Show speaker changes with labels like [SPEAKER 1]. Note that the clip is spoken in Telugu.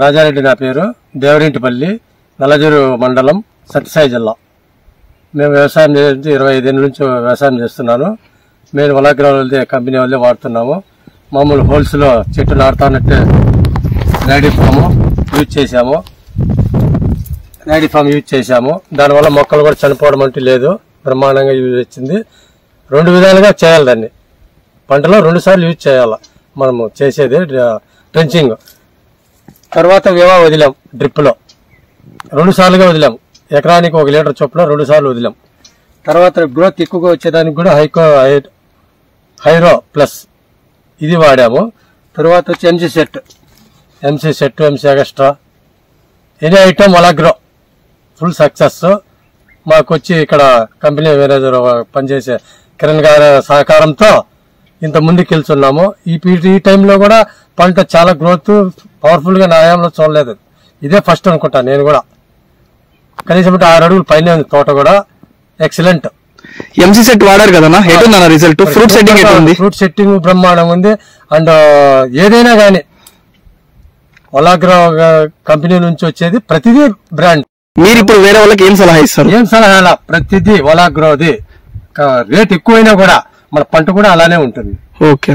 [SPEAKER 1] రాజారెడ్డి నా పేరు, దేవరింటిపల్లి, నల్లజూరు మండలం, సత్యసాయి జిల్లా. మేము వ్యవసాయం 25 ఏళ్ళ నుంచి వ్యవసాయం చేస్తున్నాను. మేము వలాగ్రో కంపెనీ వాళ్ళే వాడుతున్నాము. మామూలు హోల్స్లో చెట్టు నాటుతానంటే రైడీ ఫామ్ యూజ్ చేశాము. దానివల్ల మొక్కలు కూడా చనిపోవడం అంటూ లేదు, బ్రహ్మాండంగా యూజ్ వచ్చింది. 2 విధాలుగా చేయాలి దాన్ని. పంటలో 2 సార్లు యూజ్ చేయాలి. మనము చేసేది ట్రెంచింగ్, తర్వాత వదిలాం డ్రిప్లో 2 సార్లుగా వదిలాం. ఎకరానికి 1 లీటర్ చొప్పున 2 సార్లు వదిలాం. తర్వాత గ్రోత్ ఎక్కువగా వచ్చేదానికి కూడా హైరో ప్లస్ ఇది వాడాము. తర్వాత వచ్చి MC set, MC extra, any item Valagro full success. మాకు వచ్చి ఇక్కడ కంపెనీ మేనేజర్ పనిచేసే కిరణ్ గారి సహకారంతో ఇంత ముందుకు వెళ్తున్నాము. ఈ టైంలో కూడా పంట చాలా గ్రోత్ పవర్ఫుల్ గా నాయంలో చూడలేదు. ఇదే ఫస్ట్ అనుకుంటా నేను కూడా. కనీసం 6 అడుగులు పైన ఉంది తోట కూడా. ఎక్సలెంట్.
[SPEAKER 2] ఎంసీ సెట్ వాడారు కదా, రిజల్ట్ ఫ్రూట్
[SPEAKER 1] సెట్టింగ్ బ్రహ్మాండంగా ఉంది. అండ్ ఏదైనా గానీ వలాగ్రో కంపెనీ నుంచి వచ్చేది ప్రతిదీ బ్రాండ్.
[SPEAKER 2] మీరు ఇప్పుడు వేరే వాళ్ళకి ఏం సలహా ఇస్తారు?
[SPEAKER 1] ఏం సలహా, ప్రతిదీ వలాగ్రోది. రేట్ ఎక్కువైనా కూడా మన పంట కూడా అలానే ఉంటుంది.
[SPEAKER 2] ఓకే.